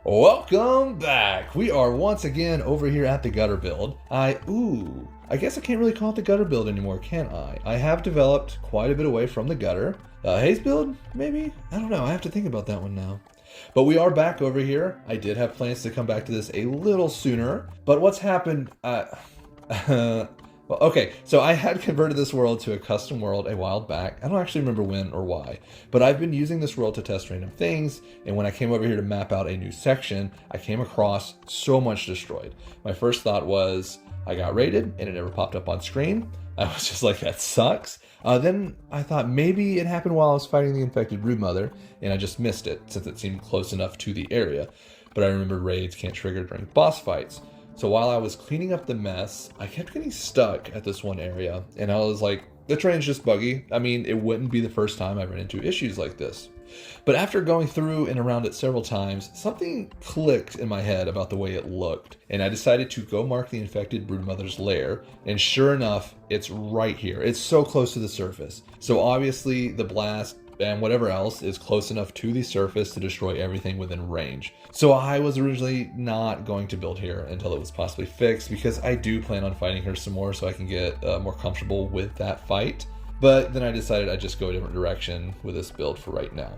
Welcome back! We are once again over here at the gutter build. I guess I can't really call it the gutter build anymore, can I? I have developed quite a bit away from the gutter. Haze build, maybe? I don't know, I have to think about that one now. But we are back over here. I did have plans to come back to this a little sooner, but what's happened, well, okay, so I had converted this world to a custom world a while back. I don't actually remember when or why, but I've been using this world to test random things, and when I came over here to map out a new section, I came across so much destroyed. My first thought was, I got raided, and it never popped up on screen. I was just like, that sucks. Then I thought maybe it happened while I was fighting the infected broodmother, and I just missed it, since it seemed close enough to the area. But I remembered raids can't trigger during boss fights. So while I was cleaning up the mess, I kept getting stuck at this one area, and I was like, the train's just buggy. I mean, it wouldn't be the first time I ran into issues like this. But after going through and around it several times, something clicked in my head about the way it looked, and I decided to go mark the infected broodmother's lair, and sure enough, it's right here. It's so close to the surface. So obviously the blast and whatever else is close enough to the surface to destroy everything within range. So I was originally not going to build here until it was possibly fixed, because I do plan on fighting her some more so I can get more comfortable with that fight. But then I decided I'd just go a different direction with this build for right now.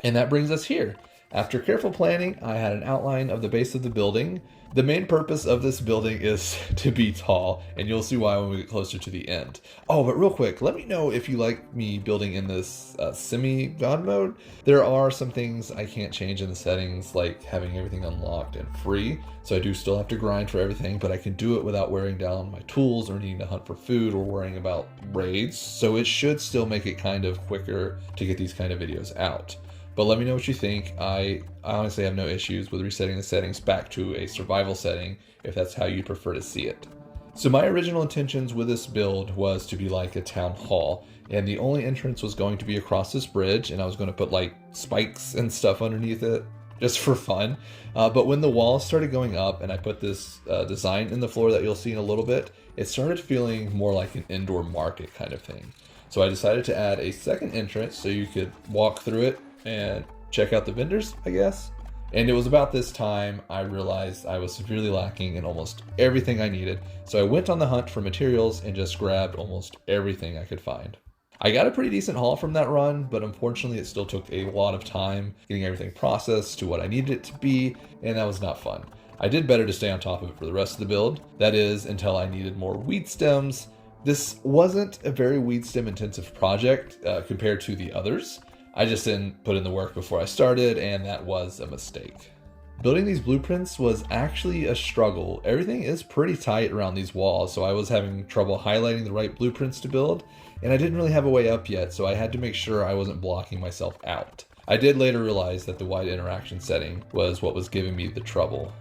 And that brings us here. After careful planning, I had an outline of the base of the building. The main purpose of this building is to be tall, and you'll see why when we get closer to the end. Oh, but real quick, let me know if you like me building in this semi-god mode. There are some things I can't change in the settings, like having everything unlocked and free, so I do still have to grind for everything, but I can do it without wearing down my tools or needing to hunt for food or worrying about raids, so it should still make it kind of quicker to get these kind of videos out. But let me know what you think. I honestly have no issues with resetting the settings back to a survival setting if that's how you prefer to see it. So my original intentions with this build was to be like a town hall, and the only entrance was going to be across this bridge, and I was going to put like spikes and stuff underneath it just for fun. But when the walls started going up and I put this design in the floor that you'll see in a little bit, it started feeling more like an indoor market kind of thing. So I decided to add a second entrance so you could walk through it and check out the vendors, I guess. And it was about this time I realized I was severely lacking in almost everything I needed, so I went on the hunt for materials and just grabbed almost everything I could find. I got a pretty decent haul from that run, but unfortunately it still took a lot of time getting everything processed to what I needed it to be, and that was not fun. I did better to stay on top of it for the rest of the build, that is, until I needed more weed stems. This wasn't a very weed stem intensive project compared to the others. I just didn't put in the work before I started, and that was a mistake. Building these blueprints was actually a struggle. Everything is pretty tight around these walls, so I was having trouble highlighting the right blueprints to build, and I didn't really have a way up yet, so I had to make sure I wasn't blocking myself out. I did later realize that the wide interaction setting was what was giving me the trouble.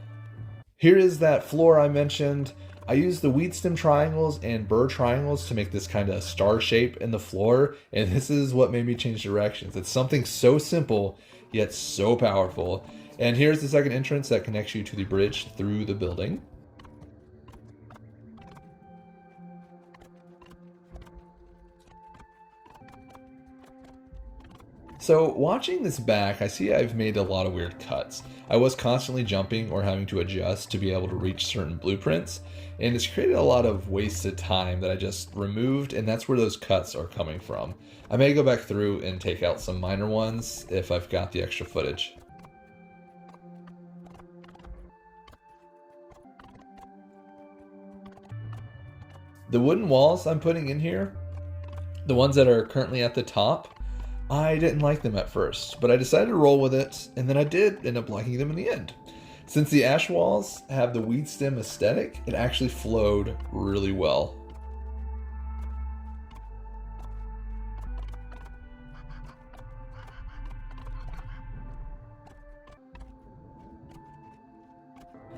Here is that floor I mentioned. I used the weed stem triangles and burr triangles to make this kind of star shape in the floor, and this is what made me change directions. It's something so simple, yet so powerful. And here's the second entrance that connects you to the bridge through the building. So watching this back, I see I've made a lot of weird cuts. I was constantly jumping or having to adjust to be able to reach certain blueprints, and it's created a lot of wasted time that I just removed, and that's where those cuts are coming from. I may go back through and take out some minor ones if I've got the extra footage. The wooden walls I'm putting in here, the ones that are currently at the top, I didn't like them at first, but I decided to roll with it, and then I did end up liking them in the end. Since the ash walls have the weed stem aesthetic, it actually flowed really well.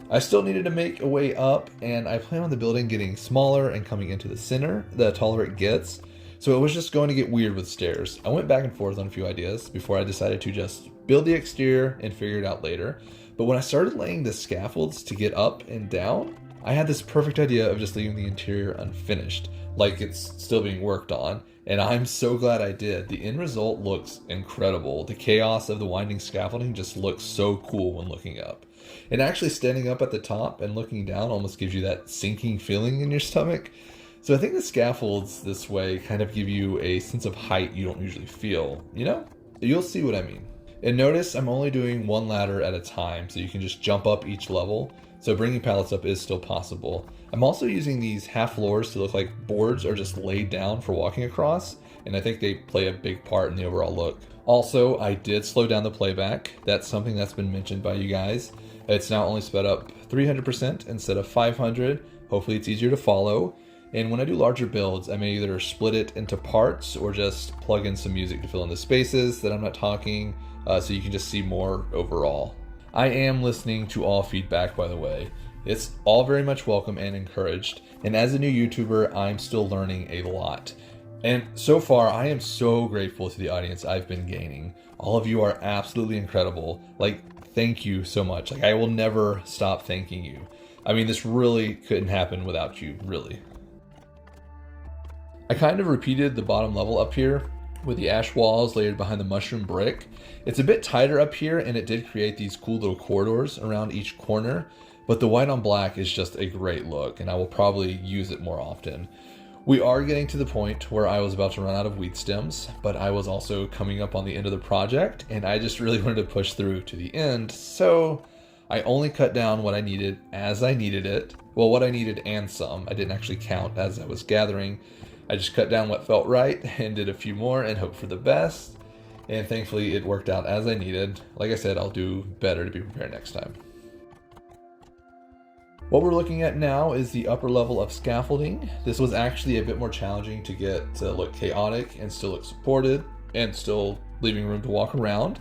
I still needed to make a way up, and I plan on the building getting smaller and coming into the center the taller it gets. So it was just going to get weird with stairs. I went back and forth on a few ideas before I decided to just build the exterior and figure it out later. But when I started laying the scaffolds to get up and down, I had this perfect idea of just leaving the interior unfinished, like it's still being worked on, And I'm so glad I did. The end result looks incredible. The chaos of the winding scaffolding just looks so cool when looking up. And actually standing up at the top and looking down almost gives you that sinking feeling in your stomach. So I think the scaffolds this way kind of give you a sense of height you don't usually feel, you know? You'll see what I mean. And notice I'm only doing one ladder at a time, so you can just jump up each level. So bringing pallets up is still possible. I'm also using these half floors to look like boards are just laid down for walking across, and I think they play a big part in the overall look. Also, I did slow down the playback. That's something that's been mentioned by you guys. It's now only sped up 300% instead of 500. Hopefully it's easier to follow. And when I do larger builds, I may either split it into parts or just plug in some music to fill in the spaces that I'm not talking, so you can just see more overall. I am listening to all feedback, by the way. It's all very much welcome and encouraged. And as a new YouTuber, I'm still learning a lot. And so far, I am so grateful to the audience I've been gaining. All of you are absolutely incredible. Thank you so much. I will never stop thanking you. I mean, this really couldn't happen without you, really. I kind of repeated the bottom level up here with the ash walls layered behind the mushroom brick. It's a bit tighter up here, and it did create these cool little corridors around each corner, but the white on black is just a great look, and I will probably use it more often. We are getting to the point where I was about to run out of weed stems, but I was also coming up on the end of the project, and I just really wanted to push through to the end, so I only cut down what I needed as I needed it. Well, what I needed and some. I didn't actually count as I was gathering. I just cut down what felt right and did a few more and hoped for the best. And thankfully it worked out as I needed. Like I said, I'll do better to be prepared next time. What we're looking at now is the upper level of scaffolding. This was actually a bit more challenging to get to look chaotic and still look supported and still leaving room to walk around.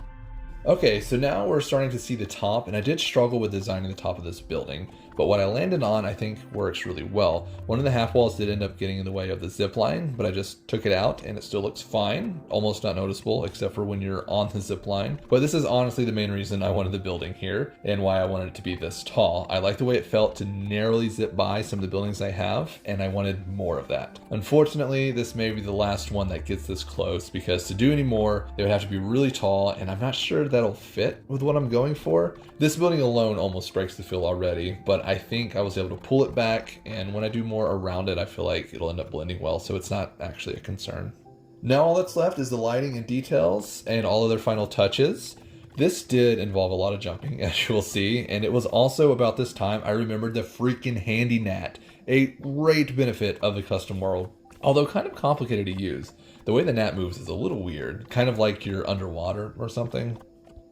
Okay, so now we're starting to see the top, and I did struggle with designing the top of this building, but what I landed on I think works really well. One of the half walls did end up getting in the way of the zip line, but I just took it out and it still looks fine, almost not noticeable except for when you're on the zip line. But this is honestly the main reason I wanted the building here and why I wanted it to be this tall. I like the way it felt to narrowly zip by some of the buildings I have, and I wanted more of that. Unfortunately, this may be the last one that gets this close, because to do any more, they would have to be really tall, and I'm not sure that'll fit with what I'm going for. This building alone almost breaks the feel already, but I think I was able to pull it back, and when I do more around it, I feel like it'll end up blending well, so it's not actually a concern. Now all that's left is the lighting and details and all other final touches. This did involve a lot of jumping, as you will see, and it was also about this time I remembered the freaking handy gnat, a great benefit of the custom world, although kind of complicated to use. The way the gnat moves is a little weird, kind of like you're underwater or something.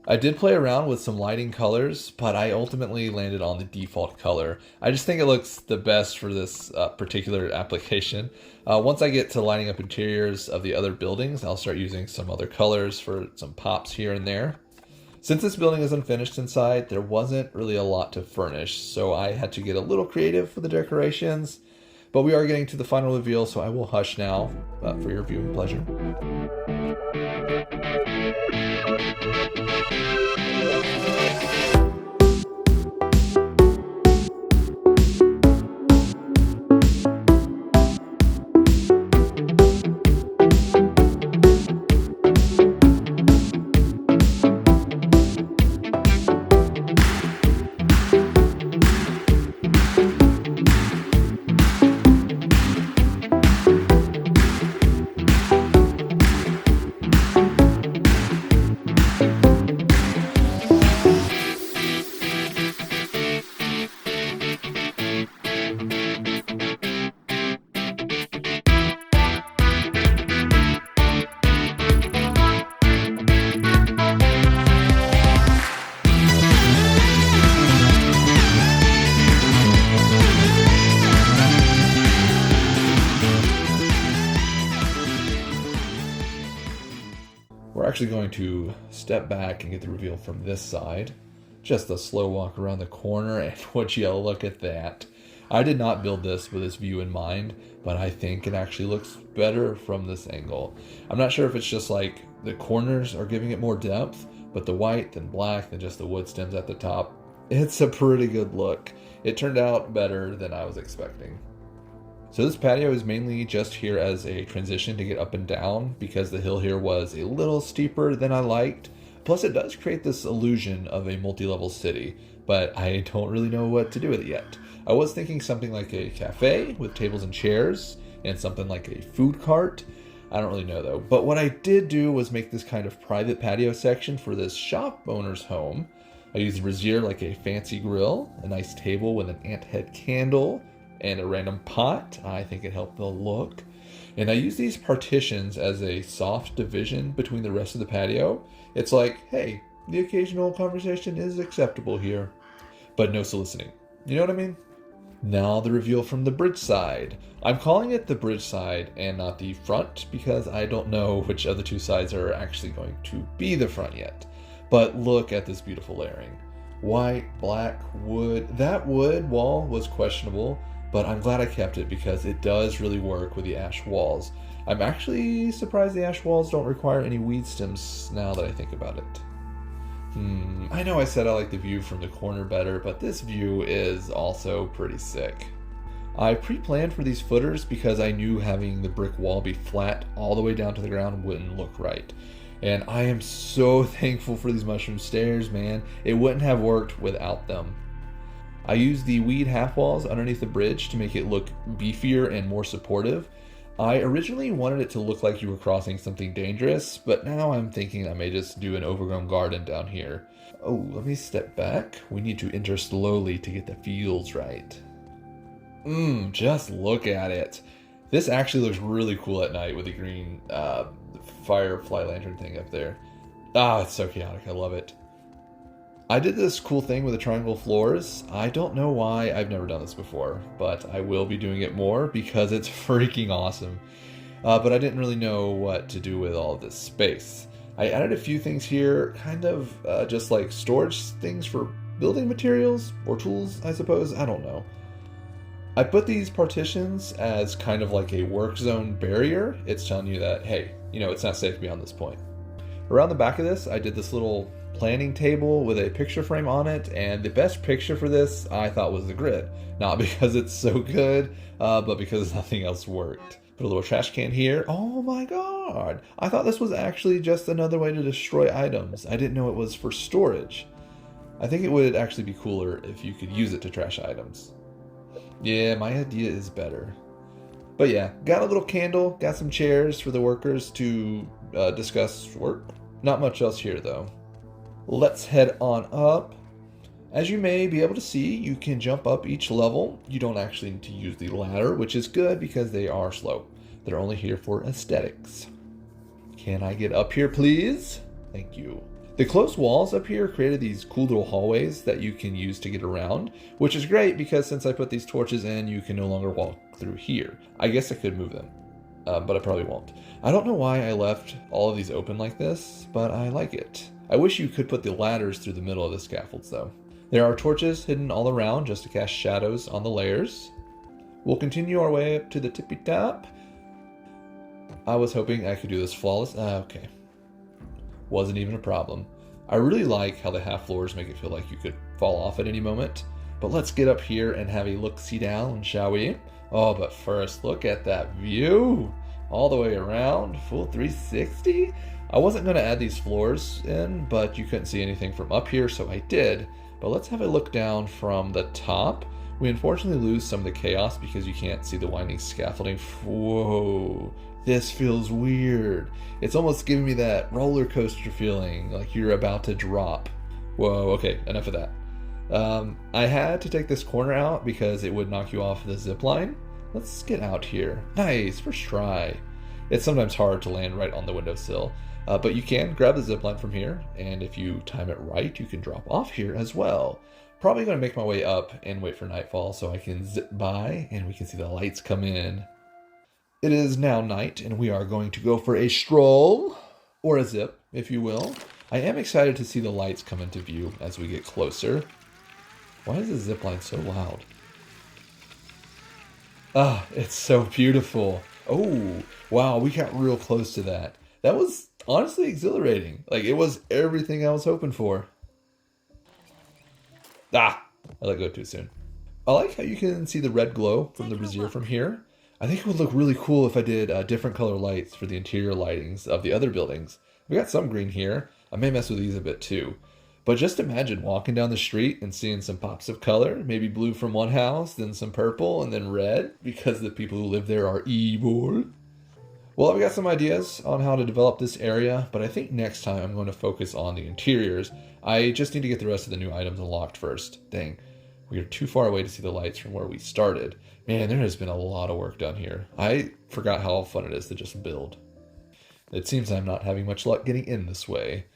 I did play around with some lighting colors, but I ultimately landed on the default color. I just think it looks the best for this particular application. Once I get to lighting up interiors of the other buildings, I'll start using some other colors for some pops here and there. Since this building is unfinished inside, there wasn't really a lot to furnish, so I had to get a little creative with the decorations. But we are getting to the final reveal, so I will hush now for your viewing pleasure. We're actually going to step back and get the reveal from this side. Just a slow walk around the corner, and would you look at that. I did not build this with this view in mind, but I think it actually looks better from this angle. I'm not sure if it's just like the corners are giving it more depth, but the white and black and just the wood stems at the top, it's a pretty good look. It turned out better than I was expecting. So this patio is mainly just here as a transition to get up and down because the hill here was a little steeper than I liked. Plus it does create this illusion of a multi-level city, but I don't really know what to do with it yet. I was thinking something like a cafe with tables and chairs and something like a food cart. I don't really know though. But what I did do was make this kind of private patio section for this shop owner's home. I used brazier like a fancy grill, a nice table with an ant head candle, and a random pot. I think it helped the look. And I use these partitions as a soft division between the rest of the patio. It's like, hey, the occasional conversation is acceptable here, but no soliciting. You know what I mean? Now the reveal from the bridge side. I'm calling it the bridge side and not the front because I don't know which of the two sides are actually going to be the front yet. But look at this beautiful layering. White, black, wood. That wood wall was questionable, but I'm glad I kept it because it does really work with the ash walls. I'm actually surprised the ash walls don't require any weed stems now that I think about it. I know I said I like the view from the corner better, but this view is also pretty sick. I pre-planned for these footers because I knew having the brick wall be flat all the way down to the ground wouldn't look right. And I am so thankful for these mushroom stairs, man. It wouldn't have worked without them. I used the weed half walls underneath the bridge to make it look beefier and more supportive. I originally wanted it to look like you were crossing something dangerous, but now I'm thinking I may just do an overgrown garden down here. Oh, let me step back. We need to enter slowly to get the feels right. Just look at it. This actually looks really cool at night with the green firefly lantern thing up there. It's so chaotic. I love it. I did this cool thing with the triangle floors. I don't know why I've never done this before, but I will be doing it more because it's freaking awesome. But I didn't really know what to do with all of this space. I added a few things here, kind of just like storage things for building materials or tools, I suppose. I don't know. I put these partitions as kind of like a work zone barrier. It's telling you that, hey, it's not safe beyond this point. Around the back of this, I did this little planning table with a picture frame on it, and the best picture for this I thought was the grid. Not because it's so good, but because nothing else worked. Put a little trash can here. Oh my god! I thought this was actually just another way to destroy items. I didn't know it was for storage. I think it would actually be cooler if you could use it to trash items. Yeah, my idea is better. But yeah, got a little candle, got some chairs for the workers to discuss work. Not much else here though. Let's head on up. As you may be able to see, you can jump up each level. You don't actually need to use the ladder, which is good because they are slow. They're only here for aesthetics. Can I get up here, please? Thank you. The close walls up here created these cool little hallways that you can use to get around, which is great because since I put these torches in, you can no longer walk through here. I guess I could move them, but I probably won't. I don't know why I left all of these open like this, but I like it. I wish you could put the ladders through the middle of the scaffolds though. There are torches hidden all around just to cast shadows on the layers. We'll continue our way up to the tippy top. I was hoping I could do this flawless. Okay. Wasn't even a problem. I really like how the half floors make it feel like you could fall off at any moment. But let's get up here and have a look-see down, shall we? Oh, but first, look at that view. All the way around, full 360. I wasn't going to add these floors in, but you couldn't see anything from up here, so I did. But let's have a look down from the top. We unfortunately lose some of the chaos because you can't see the winding scaffolding. Whoa, this feels weird. It's almost giving me that roller coaster feeling, like you're about to drop. Whoa, okay, enough of that. I had to take this corner out because it would knock you off the zip line. Let's get out here. Nice, first try. It's sometimes hard to land right on the windowsill, but you can grab the zip line from here, and if you time it right, you can drop off here as well. Probably going to make my way up and wait for nightfall so I can zip by and we can see the lights come in. It is now night, and we are going to go for a stroll, or a zip, if you will. I am excited to see the lights come into view as we get closer. Why is the zipline so loud? It's so beautiful. Oh, wow, we got real close to that. That was honestly exhilarating. Like, it was everything I was hoping for. I let go too soon. I like how you can see the red glow from the brazier from here. I think it would look really cool if I did different color lights for the interior lightings of the other buildings. We got some green here. I may mess with these a bit too. But just imagine walking down the street and seeing some pops of color, maybe blue from one house, then some purple, and then red, because the people who live there are evil. Well, I've got some ideas on how to develop this area, but I think next time I'm going to focus on the interiors. I just need to get the rest of the new items unlocked first. Dang, we are too far away to see the lights from where we started. Man, there has been a lot of work done here. I forgot how fun it is to just build. It seems I'm not having much luck getting in this way.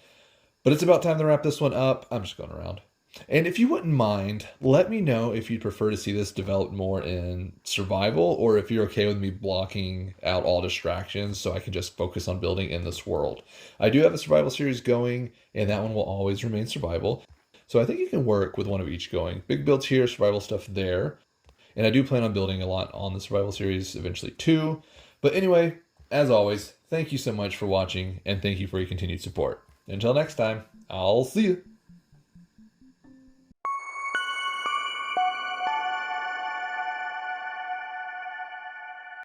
But it's about time to wrap this one up. I'm just going around. And if you wouldn't mind, let me know if you'd prefer to see this developed more in survival, or if you're okay with me blocking out all distractions so I can just focus on building in this world. I do have a survival series going, and that one will always remain survival. So I think you can work with one of each going. Big builds here, survival stuff there. And I do plan on building a lot on the survival series eventually too. But anyway, as always, thank you so much for watching, and thank you for your continued support. Until next time, I'll see you.